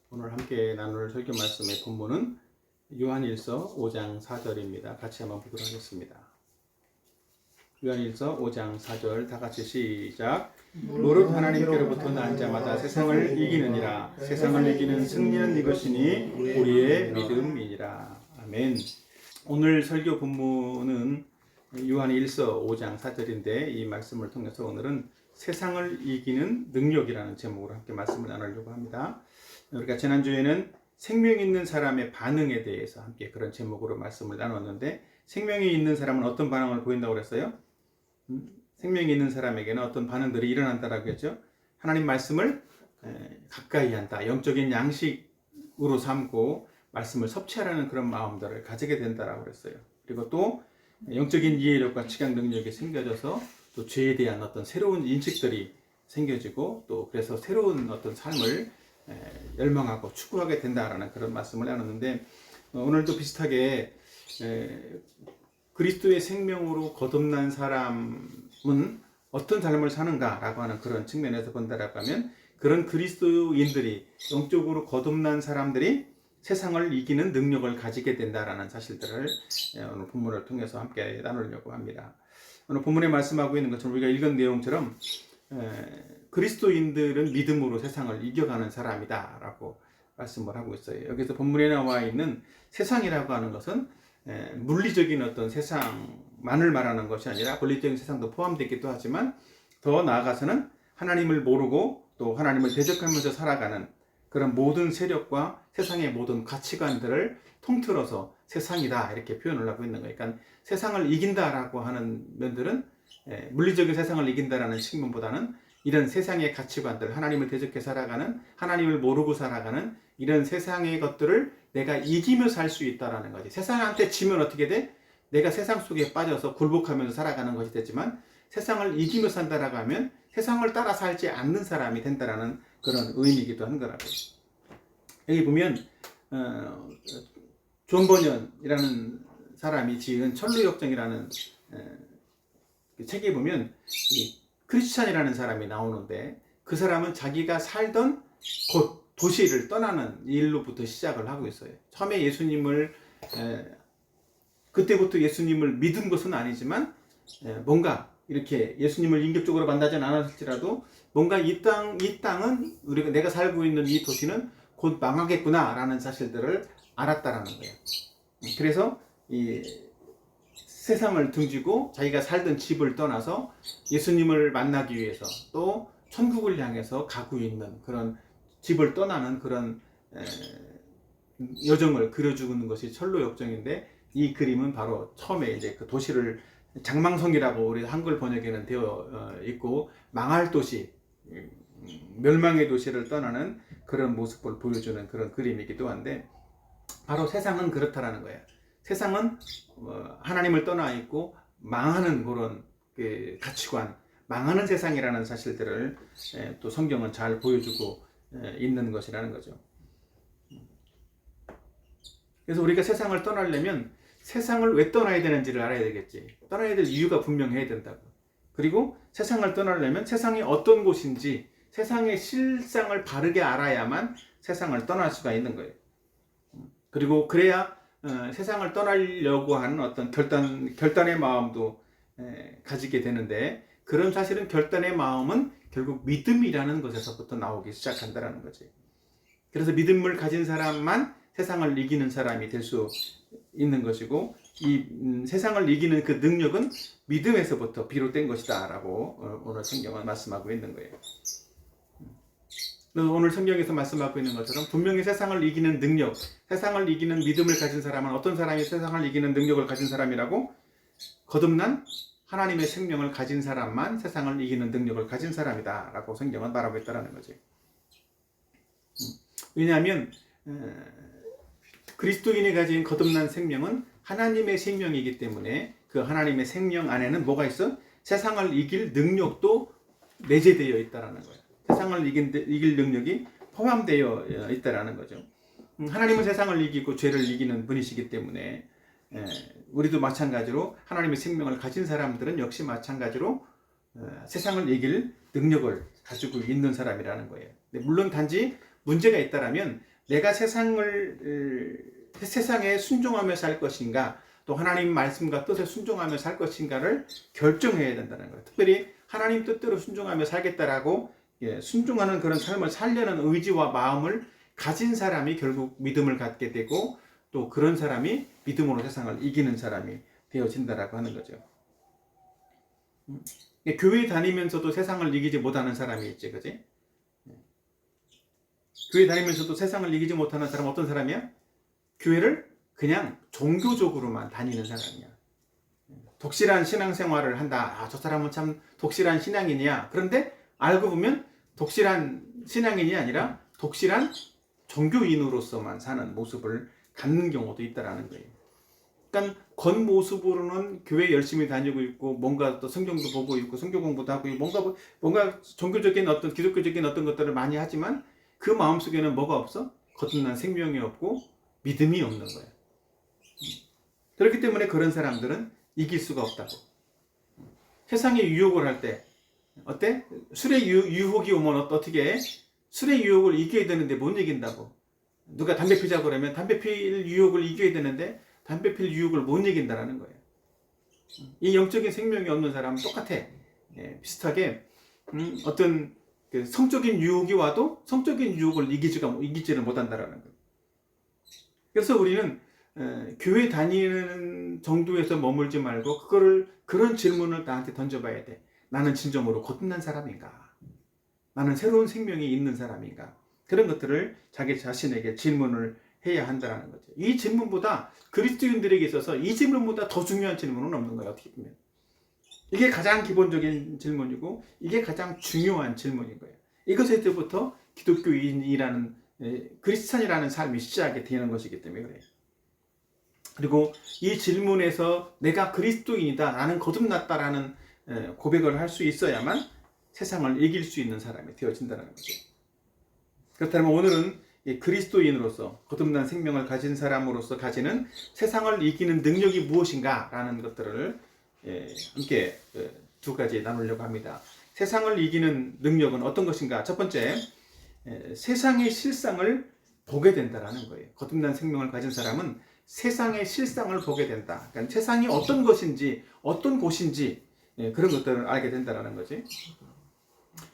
오늘 함께 나눌 설교 말씀의 본문은 요한일서 5장 4절입니다. 같이 한번 보도록 하겠습니다. 요한일서 5장 4절 다 같이 시작. 무릇 하나님께로부터 난 자마다 세상을 이기느니라. 세상을 이기는 승리는 이것이니 우리의 믿음이니라. 아멘. 오늘 설교 본문은 요한일서 5장 4절인데 이 말씀을 통해서 오늘은 세상을 이기는 능력이라는 제목으로 함께 말씀을 나누려고 합니다. 우리가 지난주에는 생명이 있는 사람의 반응에 대해서 함께 그런 제목으로 말씀을 나눴는데, 생명이 있는 사람은 어떤 반응을 보인다고 그랬어요? 생명이 있는 사람에게는 어떤 반응들이 일어난다라고 했죠. 하나님 말씀을 가까이 한다, 영적인 양식으로 삼고 말씀을 섭취하라는 그런 마음들을 가지게 된다라고 그랬어요. 그리고 또 영적인 이해력과 지각 능력이 생겨져서 또 죄에 대한 어떤 새로운 인식들이 생겨지고, 또 그래서 새로운 어떤 삶을 열망하고 추구하게 된다라는 그런 말씀을 나눴는데, 오늘도 비슷하게 그리스도의 생명으로 거듭난 사람은 어떤 삶을 사는가라고 하는 그런 측면에서 본다라고 하면, 그런 그리스도인들이, 영적으로 거듭난 사람들이 세상을 이기는 능력을 가지게 된다라는 사실들을 오늘 본문을 통해서 함께 나누려고 합니다. 오늘 본문에 말씀하고 있는 것처럼, 우리가 읽은 내용처럼 그리스도인들은 믿음으로 세상을 이겨가는 사람이다 라고 말씀을 하고 있어요. 여기서 본문에 나와 있는 세상이라고 하는 것은 물리적인 어떤 세상만을 말하는 것이 아니라 권리적인 세상도 포함되기도 하지만, 더 나아가서는 하나님을 모르고 또 하나님을 대적하면서 살아가는 그런 모든 세력과 세상의 모든 가치관들을 통틀어서 세상이다 이렇게 표현을 하고 있는 거예요. 그러니까 세상을 이긴다라고 하는 면들은 물리적인 세상을 이긴다라는 측면보다는 이런 세상의 가치관들, 하나님을 대적해 살아가는, 하나님을 모르고 살아가는 이런 세상의 것들을 내가 이기며 살 수 있다라는 거지. 세상한테 지면 어떻게 돼? 내가 세상 속에 빠져서 굴복하면서 살아가는 것이 되지만, 세상을 이기며 산다라고 하면 세상을 따라 살지 않는 사람이 된다라는 그런 의미이기도 한 거라고요. 여기 보면 존 버년이라는 사람이 지은 천루역정이라는 책에 보면 이 크리스찬이라는 사람이 나오는데, 그 사람은 자기가 살던 곳, 도시를 떠나는 일로부터 시작을 하고 있어요. 처음에 예수님을 그때부터 예수님을 믿은 것은 아니지만, 뭔가 이렇게 예수님을 인격적으로 만나진 않았을지라도 뭔가 이 땅은 우리가 내가 살고 있는 이 도시는 곧 망하겠구나라는 사실들을 알았다라는 거예요. 그래서 이 세상을 등지고 자기가 살던 집을 떠나서 예수님을 만나기 위해서, 또 천국을 향해서 가고 있는 그런 집을 떠나는 그런 여정을 그려주는 것이 철로역정인데, 이 그림은 바로 처음에 이제 그 도시를 장망성이라고 우리 한글 번역에는 되어 있고, 망할 도시, 멸망의 도시를 떠나는 그런 모습을 보여주는 그런 그림이기도 한데, 바로 세상은 그렇다라는 거예요. 세상은 하나님을 떠나 있고 망하는 그런 가치관, 망하는 세상이라는 사실들을 또 성경은 잘 보여주고 있는 것이라는 거죠. 그래서 우리가 세상을 떠나려면 세상을 왜 떠나야 되는지를 알아야 되겠지. 떠나야 될 이유가 분명해야 된다고. 그리고 세상을 떠나려면 세상이 어떤 곳인지, 세상의 실상을 바르게 알아야만 세상을 떠날 수가 있는 거예요. 그리고 그래야 세상을 떠나려고 하는 어떤 결단의 마음도 가지게 되는데, 그런 사실은 결단의 마음은 결국 믿음이라는 것에서부터 나오기 시작한다는 거지. 그래서 믿음을 가진 사람만 세상을 이기는 사람이 될 수 있는 것이고, 이 세상을 이기는 그 능력은 믿음에서부터 비롯된 것이다 라고 오늘 성경은 말씀하고 있는 거예요. 오늘 성경에서 말씀하고 있는 것처럼 분명히 세상을 이기는 능력, 세상을 이기는 믿음을 가진 사람은 어떤 사람이 세상을 이기는 능력을 가진 사람이라고? 거듭난 하나님의 생명을 가진 사람만 세상을 이기는 능력을 가진 사람이다 라고 성경은 말하고 있다는 거지. 왜냐하면 그리스도인이 가진 거듭난 생명은 하나님의 생명이기 때문에, 그 하나님의 생명 안에는 뭐가 있어? 세상을 이길 능력도 내재되어 있다는 거예요. 세상을 이길 능력이 포함되어 있다는 거죠. 하나님은 세상을 이기고 죄를 이기는 분이시기 때문에, 우리도 마찬가지로 하나님의 생명을 가진 사람들은 역시 마찬가지로 세상을 이길 능력을 가지고 있는 사람이라는 거예요. 물론 단지 문제가 있다라면 내가 세상에 순종하며 살 것인가, 또 하나님 말씀과 뜻에 순종하며 살 것인가를 결정해야 된다는 거예요. 특별히 하나님 뜻대로 순종하며 살겠다라고 순종하는 그런 삶을 살려는 의지와 마음을 가진 사람이 결국 믿음을 갖게 되고, 또 그런 사람이 믿음으로 세상을 이기는 사람이 되어진다라고 하는 거죠. 교회 다니면서도 세상을 이기지 못하는 사람이 있지, 그지? 교회 다니면서도 세상을 이기지 못하는 사람은 어떤 사람이야? 교회를 그냥 종교적으로만 다니는 사람이야. 독실한 신앙생활을 한다. 아, 저 사람은 참 독실한 신앙인이야. 그런데 알고 보면 독실한 신앙인이 아니라 독실한 종교인으로서만 사는 모습을 갖는 경우도 있다라는 거예요. 그러니까 겉모습으로는 교회 열심히 다니고 있고, 뭔가 또 성경도 보고 있고, 성경 공부도 하고 있고, 뭔가 종교적인 어떤 기독교적인 어떤 것들을 많이 하지만 그 마음속에는 뭐가 없어? 거듭난 생명이 없고 믿음이 없는 거예요. 그렇기 때문에 그런 사람들은 이길 수가 없다고. 세상에 유혹을 할 때 어때? 술의 유혹이 오면 어떻게 해? 술의 유혹을 이겨야 되는데 못 이긴다고. 누가 담배 피자고 그러면 담배 필 유혹을 이겨야 되는데 담배 필 유혹을 못 이긴다라는 거예요. 이 영적인 생명이 없는 사람은 똑같아. 비슷하게 어떤 그 성적인 유혹이 와도 성적인 유혹을 이기지를 못한다라는 거예요. 그래서 우리는 교회 다니는 정도에서 머물지 말고 그런 질문을 나한테 던져봐야 돼. 나는 진정으로 거듭난 사람인가? 나는 새로운 생명이 있는 사람인가? 그런 것들을 자기 자신에게 질문을 해야 한다는 거죠. 이 질문보다, 그리스도인들에게 있어서 이 질문보다 더 중요한 질문은 없는 거예요. 어떻게 보면 이게 가장 기본적인 질문이고 이게 가장 중요한 질문인 거예요. 이것에서부터 기독교인이라는, 크리스찬이라는 삶이 시작이 되는 것이기 때문에 그래요. 그리고 이 질문에서 내가 그리스도인이다, 나는 거듭났다라는 고백을 할 수 있어야만 세상을 이길 수 있는 사람이 되어진다는 거죠. 그렇다면 오늘은 그리스도인으로서 거듭난 생명을 가진 사람으로서 가지는 세상을 이기는 능력이 무엇인가 라는 것들을 함께 두 가지 나누려고 합니다. 세상을 이기는 능력은 어떤 것인가? 첫 번째, 세상의 실상을 보게 된다라는 거예요. 거듭난 생명을 가진 사람은 세상의 실상을 보게 된다. 그러니까 세상이 어떤 것인지, 어떤 곳인지 그런 것들을 알게 된다라는 거지.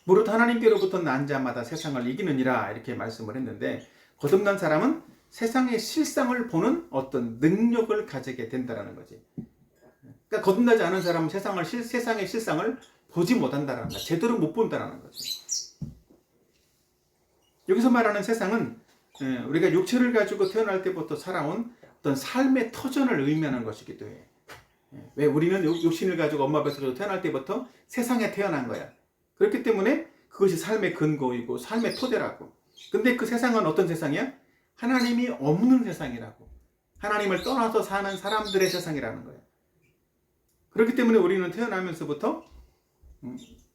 무릇 하나님께로부터 난 자마다 세상을 이기느니라 이렇게 말씀을 했는데, 거듭난 사람은 세상의 실상을 보는 어떤 능력을 가지게 된다라는 거지. 그러니까 거듭나지 않은 사람은 세상의 실상을 보지 못한다라는 거야. 제대로 못 본다라는 거지. 여기서 말하는 세상은 우리가 육체를 가지고 태어날 때부터 살아온 어떤 삶의 터전을 의미하는 것이기도 해. 왜 우리는 육신을 가지고 엄마 뱃속에서 태어날 때부터 세상에 태어난 거야. 그렇기 때문에 그것이 삶의 근거이고 삶의 토대라고. 근데 그 세상은 어떤 세상이야? 하나님이 없는 세상이라고. 하나님을 떠나서 사는 사람들의 세상이라는 거야. 그렇기 때문에 우리는 태어나면서부터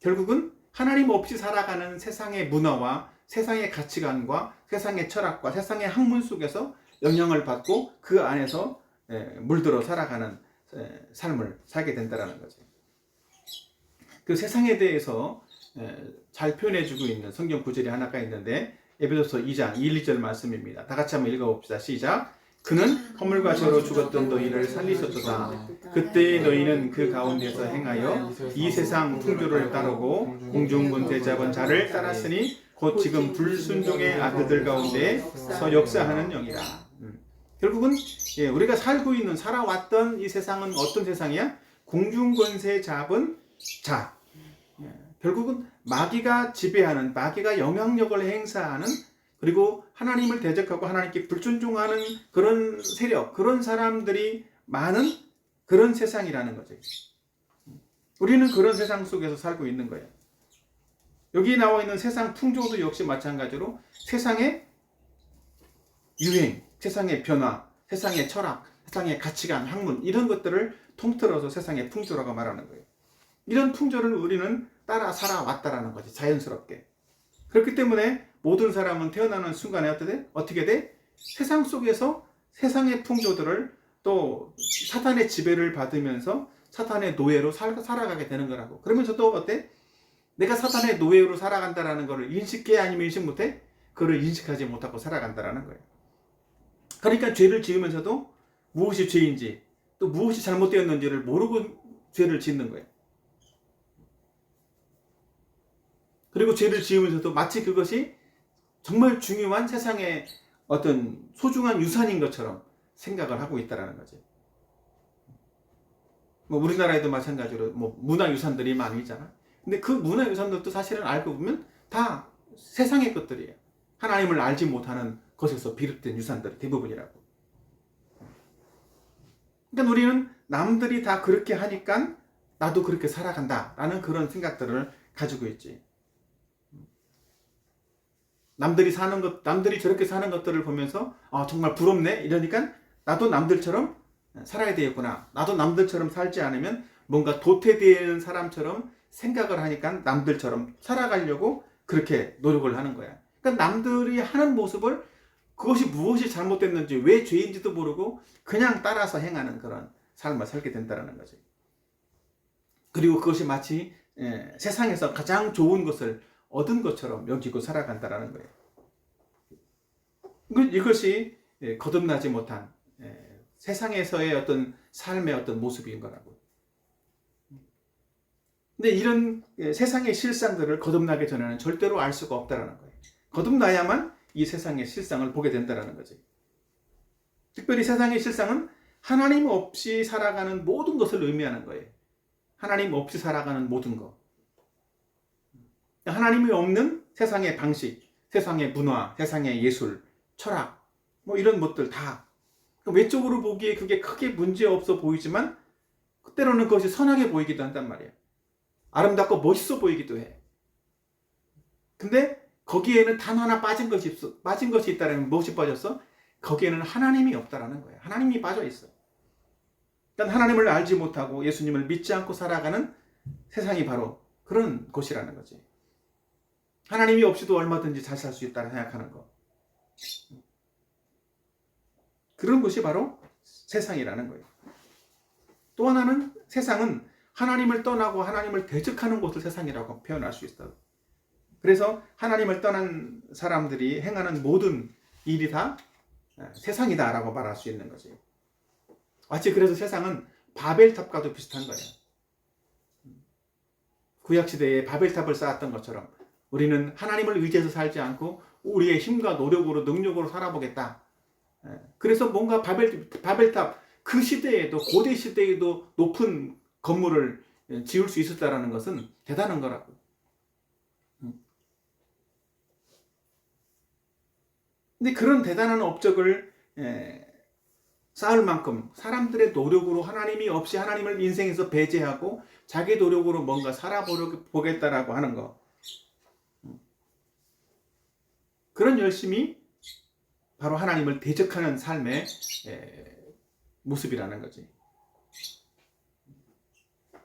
결국은 하나님 없이 살아가는 세상의 문화와 세상의 가치관과 세상의 철학과 세상의 학문 속에서 영향을 받고 그 안에서 물들어 살아가는 삶을 살게 된다는 거죠. 그 세상에 대해서 잘 표현해주고 있는 성경 구절이 하나가 있는데, 에베소서 2장 1, 2절 말씀입니다. 다 같이 한번 읽어봅시다. 시작. 그는 허물과 죄로 죽었던 너희를 살리셨도다. 그때 너희는 그 가운데서 행하여 이 세상 풍조를 따르고 공중 권세 잡은 자를 따랐으니 곧 지금 불순종의 아들들 가운데 서 역사하는 영이라. 결국은 우리가 살아왔던 이 세상은 어떤 세상이야? 공중 권세 잡은 자. 결국은 마귀가 지배하는, 마귀가 영향력을 행사하는, 그리고 하나님을 대적하고 하나님께 불순종하는 그런 세력, 그런 사람들이 많은 그런 세상이라는 거죠. 우리는 그런 세상 속에서 살고 있는 거예요. 여기 나와 있는 세상 풍조도 역시 마찬가지로 세상의 유행, 세상의 변화, 세상의 철학, 세상의 가치관, 학문, 이런 것들을 통틀어서 세상의 풍조라고 말하는 거예요. 이런 풍조를 우리는 따라 살아왔다라는 거지, 자연스럽게. 그렇기 때문에 모든 사람은 태어나는 순간에 어떻게 돼? 세상 속에서 세상의 풍조들을 또 사탄의 지배를 받으면서 사탄의 노예로 살아가게 되는 거라고. 그러면서 또 어때? 내가 사탄의 노예로 살아간다라는 것을 인식해? 아니면 인식 못해? 그를 인식하지 못하고 살아간다라는 거예요. 그러니까 죄를 지으면서도 무엇이 죄인지 또 무엇이 잘못되었는지를 모르고 죄를 짓는 거예요. 그리고 죄를 지으면서도 마치 그것이 정말 중요한 세상의 어떤 소중한 유산인 것처럼 생각을 하고 있다는 거지. 뭐 우리나라에도 마찬가지로 뭐 문화유산들이 많이 있잖아. 근데 그 문화유산들도 사실은 알고 보면 다 세상의 것들이에요. 하나님을 알지 못하는 것에서 비롯된 유산들이 대부분이라고. 그러니까 우리는 남들이 다 그렇게 하니까 나도 그렇게 살아간다라는 그런 생각들을 가지고 있지. 남들이 사는 것, 남들이 저렇게 사는 것들을 보면서 정말 부럽네 이러니까 나도 남들처럼 살아야 되겠구나. 나도 남들처럼 살지 않으면 뭔가 도태되는 사람처럼 생각을 하니까 남들처럼 살아가려고 그렇게 노력을 하는 거야. 그러니까 남들이 하는 모습을 그것이 무엇이 잘못됐는지 왜 죄인지도 모르고 그냥 따라서 행하는 그런 삶을 살게 된다는 거지. 그리고 그것이 마치 세상에서 가장 좋은 것을 얻은 것처럼 여기고 살아간다는 거예요. 이것이 거듭나지 못한 세상에서의 어떤 삶의 어떤 모습인 거라고. 근데 이런 세상의 실상들을 거듭나기 전에는 절대로 알 수가 없다는 거예요. 거듭나야만 이 세상의 실상을 보게 된다는 거지. 특별히 세상의 실상은 하나님 없이 살아가는 모든 것을 의미하는 거예요. 하나님 없이 살아가는 모든 것. 하나님이 없는 세상의 방식, 세상의 문화, 세상의 예술, 철학, 뭐 이런 것들 다 외적으로 보기에 그게 크게 문제 없어 보이지만 때로는 그것이 선하게 보이기도 한단 말이에요. 아름답고 멋있어 보이기도 해. 근데 거기에는 단 하나 빠진 것이 있다면 무엇이 빠졌어? 거기에는 하나님이 없다라는 거예요. 하나님이 빠져 있어. 그러니까 하나님을 알지 못하고 예수님을 믿지 않고 살아가는 세상이 바로 그런 곳이라는 거지. 하나님이 없이도 얼마든지 잘 살 수 있다고 생각하는 거. 그런 것이 바로 세상이라는 거예요. 또 하나는 세상은 하나님을 떠나고 하나님을 대적하는 곳을 세상이라고 표현할 수 있어요. 그래서 하나님을 떠난 사람들이 행하는 모든 일이 다 세상이다라고 말할 수 있는 거지. 마치 그래서 세상은 바벨탑과도 비슷한 거예요. 구약시대에 바벨탑을 쌓았던 것처럼 우리는 하나님을 의지해서 살지 않고 우리의 힘과 노력으로 능력으로 살아보겠다. 그래서 뭔가 바벨탑 그 시대에도 고대 시대에도 높은 건물을 지을 수 있었다라는 것은 대단한 거라고. 근데 그런 대단한 업적을 쌓을 만큼 사람들의 노력으로 하나님이 없이 하나님을 인생에서 배제하고 자기 노력으로 뭔가 살아보겠다라고 하는 거. 그런 열심이 바로 하나님을 대적하는 삶의 모습이라는 거지.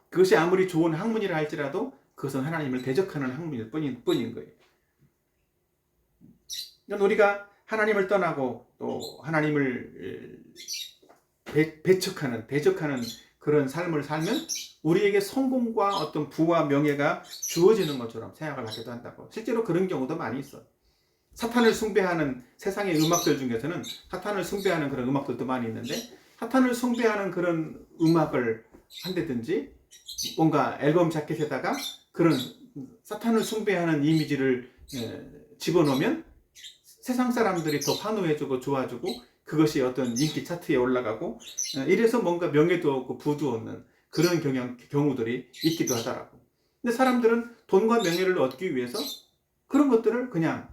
그것이 아무리 좋은 학문이라 할지라도 그것은 하나님을 대적하는 학문일 뿐인 거예요. 그러니까 우리가 하나님을 떠나고 또 하나님을 대적하는 그런 삶을 살면 우리에게 성공과 어떤 부와 명예가 주어지는 것처럼 생각을 하기도 한다고. 실제로 그런 경우도 많이 있어. 사탄을 숭배하는 세상의 음악들 중에서는 사탄을 숭배하는 그런 음악들도 많이 있는데 사탄을 숭배하는 그런 음악을 한다든지 뭔가 앨범 자켓에다가 그런 사탄을 숭배하는 이미지를 집어넣으면 세상 사람들이 더 환호해주고 좋아주고 그것이 어떤 인기 차트에 올라가고 이래서 뭔가 명예도 없고 부도 없는 그런 경우들이 있기도 하더라고. 근데 사람들은 돈과 명예를 얻기 위해서 그런 것들을 그냥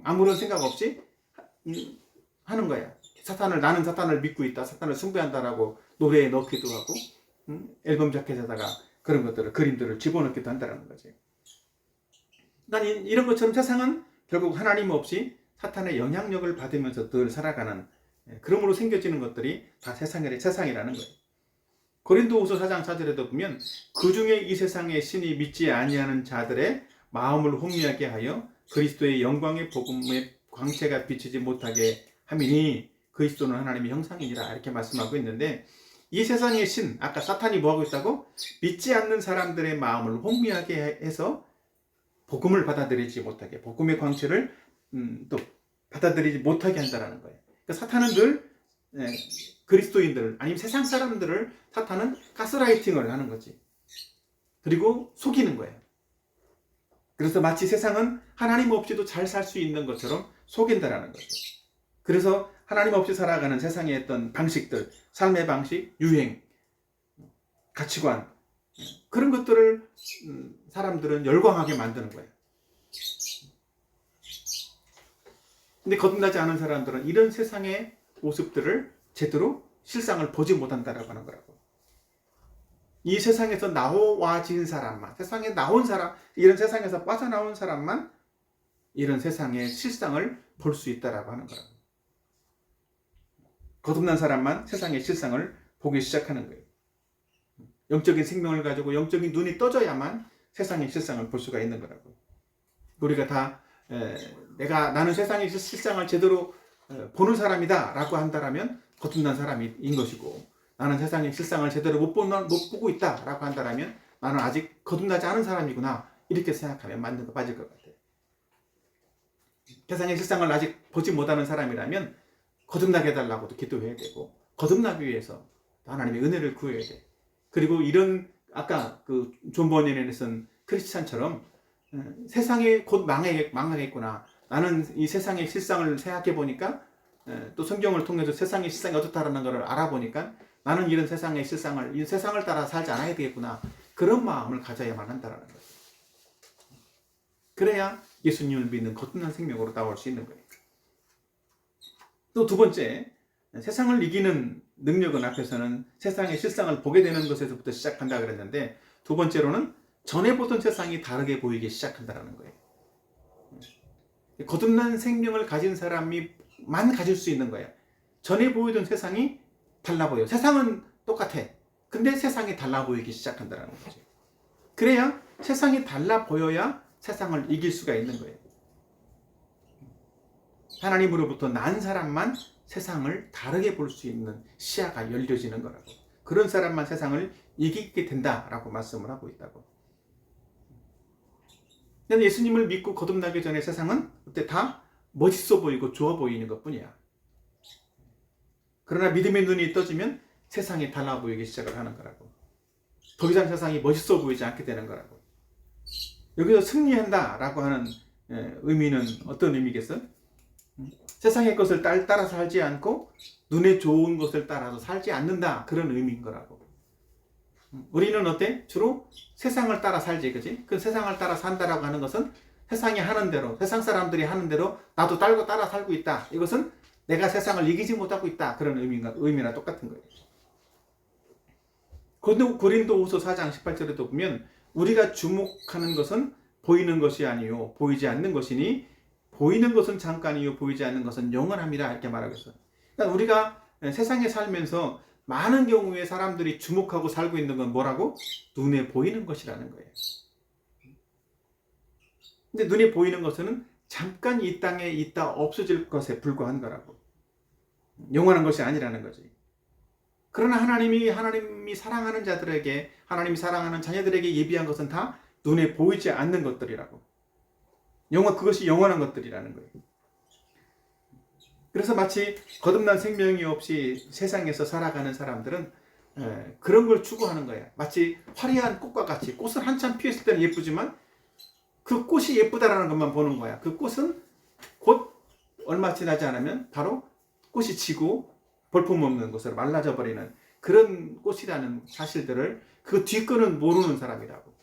아무런 생각 없이 하는 거야. 나는 사탄을 믿고 있다, 사탄을 숭배한다라고 노래에 넣기도 하고 앨범 자켓에다가 그런 것들을 그림들을 집어넣기도 한다는 거지. 난 이런 것처럼 세상은 결국 하나님 없이 사탄의 영향력을 받으면서 늘 살아가는 그러므로 생겨지는 것들이 다 세상이라는 거예요. 고린도후서 4장 4절에도 보면 그 중에 이 세상의 신이 믿지 아니하는 자들의 마음을 혼미하게 하여 그리스도의 영광의 복음의 광채가 비치지 못하게 함이니 그리스도는 하나님의 형상이니라 이렇게 말씀하고 있는데 이 세상의 신, 아까 사탄이 뭐하고 있다고? 믿지 않는 사람들의 마음을 혼미하게 해서 복음을 받아들이지 못하게 복음의 광채를 또 받아들이지 못하게 한다라는 거예요. 그러니까 사탄은 늘 그리스도인들 아니면 세상 사람들을 사탄은 가스라이팅을 하는 거지. 그리고 속이는 거예요. 그래서 마치 세상은 하나님 없이도 잘 살 수 있는 것처럼 속인다라는 거죠. 그래서 하나님 없이 살아가는 세상의 어떤 방식들, 삶의 방식, 유행, 가치관 그런 것들을 사람들은 열광하게 만드는 거예요. 근데 거듭나지 않은 사람들은 이런 세상의 모습들을 제대로 실상을 보지 못한다라고 하는 거라고. 이 세상에서 나와진 사람만, 세상에 나온 사람, 이런 세상에서 빠져나온 사람만 이런 세상의 실상을 볼 수 있다라고 하는 거라고. 거듭난 사람만 세상의 실상을 보기 시작하는 거예요. 영적인 생명을 가지고 영적인 눈이 떠져야만 세상의 실상을 볼 수가 있는 거라고. 우리가 다 나는 세상의 실상을 제대로 보는 사람이다 라고 한다라면 거듭난 사람인 것이고, 나는 세상의 실상을 제대로 못 보고 있다 라고 한다라면 나는 아직 거듭나지 않은 사람이구나 이렇게 생각하면 빠질 것 같아요. 세상의 실상을 아직 보지 못하는 사람이라면 거듭나게 해달라고도 기도해야 되고, 거듭나기 위해서 하나님의 은혜를 구해야 돼. 그리고 이런 아까 그 존 버니언에 쓴 크리스찬처럼 세상이 곧 망하겠구나, 나는 이 세상의 실상을 생각해 보니까 또 성경을 통해서 세상의 실상이 어떻다라는 것을 알아보니까 나는 이런 세상의 실상을, 이 세상을 따라 살지 않아야 되겠구나, 그런 마음을 가져야만 한다는 거예요. 그래야 예수님을 믿는 거듭난 생명으로 나올 수 있는 거예요. 또 두 번째, 세상을 이기는 능력은 앞에서는 세상의 실상을 보게 되는 것에서부터 시작한다 그랬는데, 두 번째로는 전에 보던 세상이 다르게 보이기 시작한다는 거예요. 거듭난 생명을 가진 사람이만 가질 수 있는 거예요. 전에 보이던 세상이 달라 보여요. 세상은 똑같아. 근데 세상이 달라 보이기 시작한다는 거죠. 그래야 세상이 달라 보여야 세상을 이길 수가 있는 거예요. 하나님으로부터 난 사람만 세상을 다르게 볼 수 있는 시야가 열려지는 거라고. 그런 사람만 세상을 이기게 된다라고 말씀을 하고 있다고. 근데 예수님을 믿고 거듭나기 전에 세상은 그때 다 멋있어 보이고 좋아 보이는 것뿐이야. 그러나 믿음의 눈이 떠지면 세상이 달라 보이기 시작을 하는 거라고. 더 이상 세상이 멋있어 보이지 않게 되는 거라고. 여기서 승리한다라고 하는 의미는 어떤 의미겠어? 세상의 것을 따라 살지 않고 눈에 좋은 것을 따라서 살지 않는다, 그런 의미인 거라고. 우리는 어때? 주로 세상을 따라 살지, 그지? 그 세상을 따라 산다라고 하는 것은 세상이 하는 대로, 세상 사람들이 하는 대로 나도 따라 살고 있다. 이것은 내가 세상을 이기지 못하고 있다, 그런 의미나 똑같은 거예요. 고린도후서 4장 18절에도 보면 우리가 주목하는 것은 보이는 것이 아니요 보이지 않는 것이니 보이는 것은 잠깐이요 보이지 않는 것은 영원합니다, 이렇게 말하고 있어요. 그러니까 우리가 세상에 살면서 많은 경우에 사람들이 주목하고 살고 있는 건 뭐라고? 눈에 보이는 것이라는 거예요. 근데 눈에 보이는 것은 잠깐 이 땅에 있다 없어질 것에 불과한 거라고. 영원한 것이 아니라는 거지. 그러나 하나님이 사랑하는 자들에게, 하나님이 사랑하는 자녀들에게 예비한 것은 다 눈에 보이지 않는 것들이라고. 그것이 영원한 것들이라는 거예요. 그래서 마치 거듭난 생명이 없이 세상에서 살아가는 사람들은 그런 걸 추구하는 거예요. 마치 화려한 꽃과 같이, 꽃은 한참 피었을 때는 예쁘지만 그 꽃이 예쁘다라는 것만 보는 거야. 그 꽃은 곧 얼마 지나지 않으면 바로 꽃이 지고 볼품없는 것으로 말라져 버리는 그런 꽃이라는 사실들을, 그 뒷거는 모르는 사람이라고.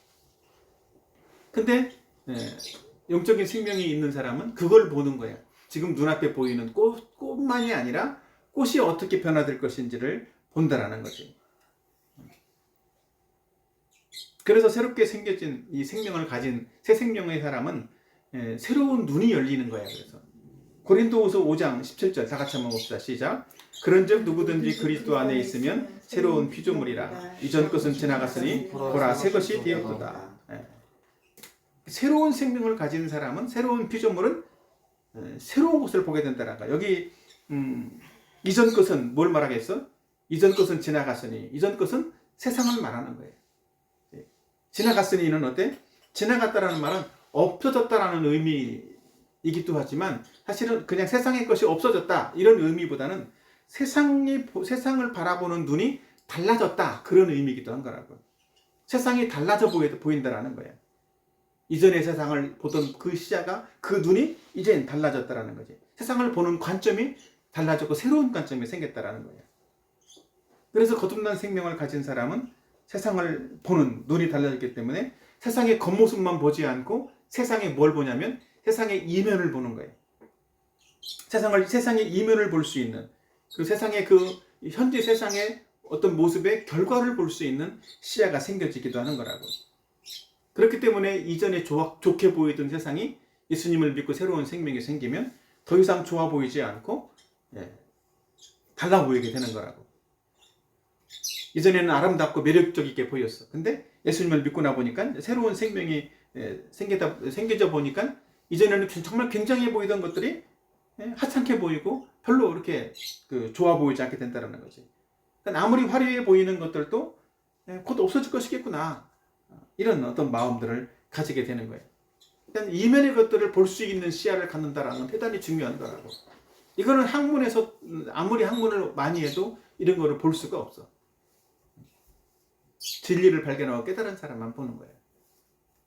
근데 영적인 생명이 있는 사람은 그걸 보는 거예요. 지금 눈앞에 보이는 꽃만이 아니라 꽃이 어떻게 변화될 것인지를 본다라는 거지. 그래서 새롭게 생겨진 이 생명을 가진 새 생명의 사람은 새로운 눈이 열리는 거예요. 그래서 고린도후서 5장 17절 다 같이 한번 봅시다. 시작. 그런즉 누구든지 그리스도 안에 있으면 새로운 피조물이라. 이전 것은 지나갔으니 보라 새 것이 되었도다. 새로운 생명을 가진 사람은, 새로운 피조물은 새로운 것을 보게 된다는 거야. 여기 이전 것은 뭘 말하겠어? 이전 것은 지나갔으니. 이전 것은 세상을 말하는 거예요. 지나갔으니는 어때? 지나갔다라는 말은 없어졌다라는 의미 의미이기도 하지만 사실은 그냥 세상의 것이 없어졌다 이런 의미보다는 세상을 바라보는 눈이 달라졌다 그런 의미이기도 한 거라고. 세상이 달라져 보인다라는 거예요. 이전의 세상을 보던 그 시야가 그 눈이 이젠 달라졌다라는 거지. 세상을 보는 관점이 달라졌고 새로운 관점이 생겼다라는 거예요. 그래서 거듭난 생명을 가진 사람은 세상을 보는 눈이 달라졌기 때문에 세상의 겉모습만 보지 않고 세상에 뭘 보냐면 세상의 이면을 보는 거예요. 세상의 이면을 볼 수 있는 그 세상의 현재 세상의 어떤 모습의 결과를 볼 수 있는 시야가 생겨지기도 하는 거라고. 그렇기 때문에 이전에 좋게 보이던 세상이 예수님을 믿고 새로운 생명이 생기면 더 이상 좋아 보이지 않고 달라 보이게 되는 거라고. 이전에는 아름답고 매력적이게 보였어. 근데 예수님을 믿고 나 보니까 새로운 생명이 생겨져 보니까 이전에는 정말 굉장해 보이던 것들이 하찮게 보이고 별로 그렇게 좋아 보이지 않게 된다는 거지. 그러니까 아무리 화려해 보이는 것들도 곧 없어질 것이겠구나. 이런 어떤 마음들을 가지게 되는 거예요. 그러니까 이면의 것들을 볼 수 있는 시야를 갖는다라는 건 대단히 중요한 거라고. 이거는 학문에서 아무리 학문을 많이 해도 이런 거를 볼 수가 없어. 진리를 발견하고 깨달은 사람만 보는 거예요.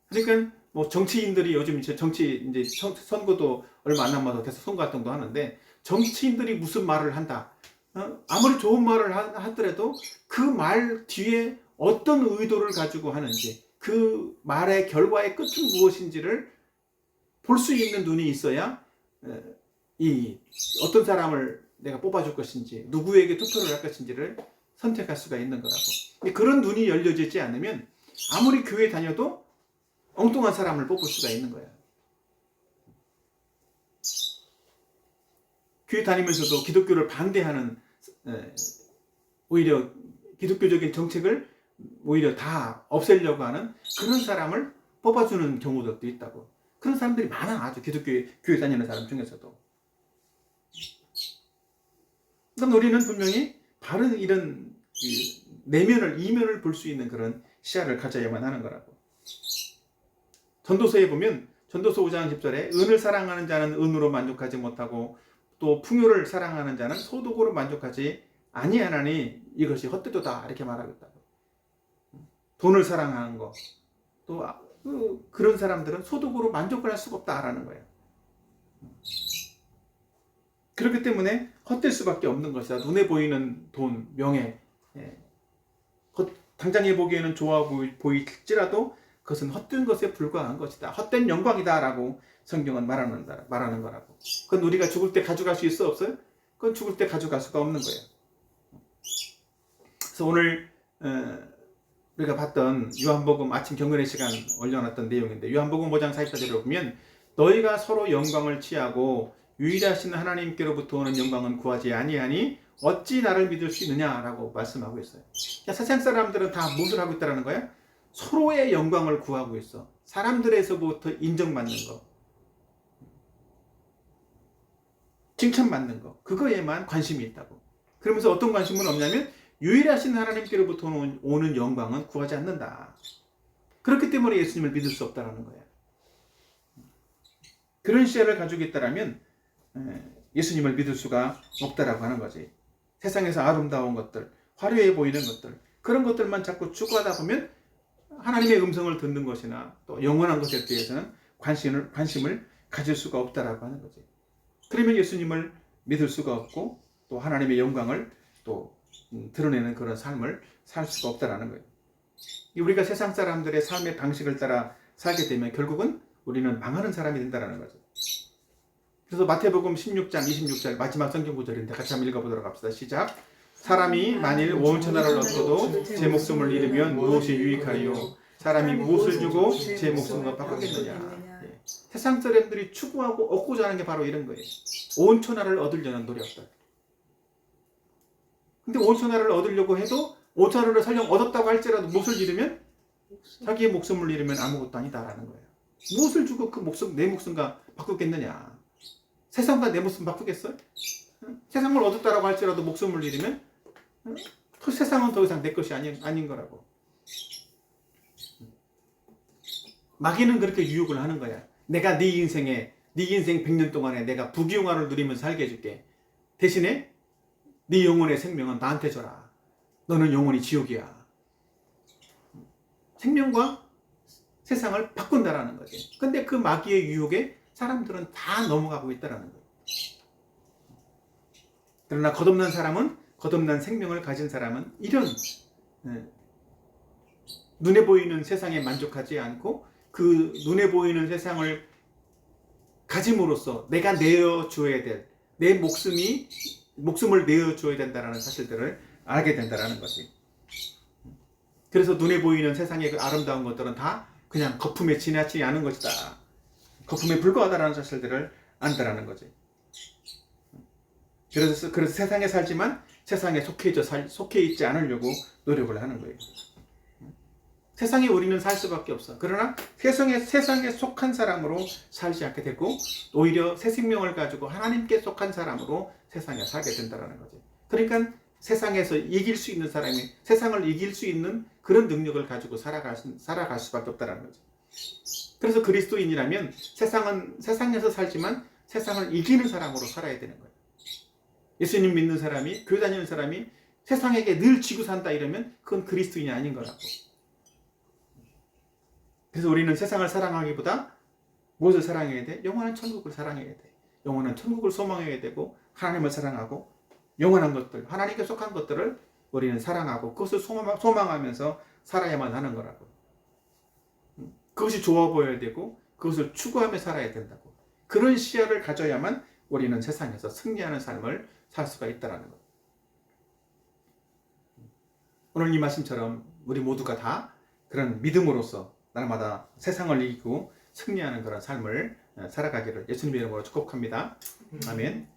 그러니까 뭐 정치인들이 요즘 이제 선거도 얼마 안 남아서 계속 선거 활동도 하는데 정치인들이 무슨 말을 한다. 아무리 좋은 말을 하더라도 그 말 뒤에 어떤 의도를 가지고 하는지 그 말의 결과의 끝은 무엇인지를 볼 수 있는 눈이 있어야 이 어떤 사람을 내가 뽑아줄 것인지 누구에게 투표를 할 것인지를 선택할 수가 있는 거라고. 그런 눈이 열려지지 않으면 아무리 교회 다녀도 엉뚱한 사람을 뽑을 수가 있는 거야. 교회 다니면서도 기독교를 반대하는 오히려 기독교적인 정책을 오히려 다 없애려고 하는 그런 사람을 뽑아주는 경우들도 있다고. 그런 사람들이 많아. 아주 교회 다니는 사람 중에서도. 그럼 우리는 분명히 바른 이런 이면을 볼 수 있는 그런 시야를 가져야만 하는 거라고. 전도서에 보면 전도서 5장 10절에 은을 사랑하는 자는 은으로 만족하지 못하고 또 풍요를 사랑하는 자는 소득으로 만족하지 아니하나니 이것이 헛되도다 이렇게 말하고 있다고. 돈을 사랑하는 거 또 그런 사람들은 소득으로 만족을 할 수가 없다라는 거예요. 그렇기 때문에 헛될 수밖에 없는 것이다. 눈에 보이는 돈, 명예 당장에 보기에는 좋아 보일지라도 그것은 헛된 것에 불과한 것이다. 헛된 영광이다 라고 성경은 말하는 거라고. 그건 우리가 죽을 때 가져갈 수 있어 없어요? 그건 죽을 때 가져갈 수가 없는 거예요. 그래서 오늘 우리가 봤던 요한복음 아침 경건의 시간 올려놨던 내용인데 요한복음 5장 44절에 보면 너희가 서로 영광을 취하고 유일하신 하나님께로부터 오는 영광은 구하지 아니하니 어찌 나를 믿을 수 있느냐라고 말씀하고 있어요. 그러니까 세상 사람들은 다 무엇을 하고 있다는 거야? 서로의 영광을 구하고 있어. 사람들에서부터 인정받는 거, 칭찬받는 거, 그거에만 관심이 있다고. 그러면서 어떤 관심은 없냐면 유일하신 하나님께로부터 오는 영광은 구하지 않는다. 그렇기 때문에 예수님을 믿을 수 없다는 거야. 그런 시야를 가지고 있다면 예수님을 믿을 수가 없다라고 하는 거지. 세상에서 아름다운 것들, 화려해 보이는 것들, 그런 것들만 자꾸 추구하다 보면 하나님의 음성을 듣는 것이나 또 영원한 것에 대해서는 관심을 가질 수가 없다라고 하는 거지. 그러면 예수님을 믿을 수가 없고 또 하나님의 영광을 또 드러내는 그런 삶을 살 수가 없다라는 거예요. 우리가 세상 사람들의 삶의 방식을 따라 살게 되면 결국은 우리는 망하는 사람이 된다는 거죠. 그래서 마태복음 16장 26절 마지막 성경 구절인데 같이 한번 읽어보도록 합시다. 시작. 사람이 만일 온 천하를 얻고도 제 목숨을 잃으면 무엇이 유익하리요? 사람이 무엇을 주고 제 목숨과 바꾸겠느냐? 세상 사람들이 추구하고 얻고자 하는 게 바로 이런 거예요. 온 천하를 얻으려는 노력들. 근데 온 천하를 얻으려고 해도 온 천하를 설령 얻었다고 할지라도 무엇을 잃으면 자기의 목숨을 잃으면 아무것도 아니다라는 거예요. 무엇을 주고 내 목숨과 바꾸겠느냐? 세상과 내 목숨 바꾸겠어요? 세상을 얻었다라고 할지라도 목숨을 잃으면 세상은 더 이상 내 것이 아닌 거라고. 마귀는 그렇게 유혹을 하는 거야. 내가 네 인생에 네 인생 100년 동안에 내가 부귀영화를 누리면서 살게 해줄게. 대신에 네 영혼의 생명은 나한테 줘라. 너는 영원히 지옥이야. 생명과 세상을 바꾼다라는 거지. 근데 그 마귀의 유혹에 사람들은 다 넘어가고 있다라는 거예요. 그러나 거듭난 사람은, 거듭난 생명을 가진 사람은 이런 눈에 보이는 세상에 만족하지 않고 그 눈에 보이는 세상을 가짐으로써 내가 내어줘야 될, 내 목숨을 내어줘야 된다는 사실들을 알게 된다는 거지. 그래서 눈에 보이는 세상의 그 아름다운 것들은 다 그냥 거품에 지나치지 않은 것이다. 거품에 불과하다는 사실들을 안다라는 거지. 그래서 세상에 살지만 세상에 속해 있지 않으려고 노력을 하는 거예요. 세상에 우리는 살 수밖에 없어. 그러나 세상에 속한 사람으로 살지 않게 되고 오히려 새 생명을 가지고 하나님께 속한 사람으로 세상에 살게 된다는 거지. 그러니까 세상에서 이길 수 있는 사람이 세상을 이길 수 있는 그런 능력을 가지고 살아갈 수밖에 없다는 거지. 그래서 그리스도인이라면 세상에서 살지만 세상을 이기는 사람으로 살아야 되는 거예요. 예수님 믿는 사람이, 교회 다니는 사람이 세상에게 늘 지고 산다 이러면 그건 그리스도인이 아닌 거라고. 그래서 우리는 세상을 사랑하기보다 무엇을 사랑해야 돼? 영원한 천국을 사랑해야 돼. 영원한 천국을 소망해야 되고 하나님을 사랑하고 영원한 것들, 하나님께 속한 것들을 우리는 사랑하고 그것을 소망하면서 살아야만 하는 거라고. 그것이 좋아 보여야 되고 그것을 추구하며 살아야 된다고. 그런 시야를 가져야만 우리는 세상에서 승리하는 삶을 살 수가 있다는 것. 오늘 이 말씀처럼 우리 모두가 다 그런 믿음으로써 날마다 세상을 이기고 승리하는 그런 삶을 살아가기를 예수님의 이름으로 축복합니다. 아멘.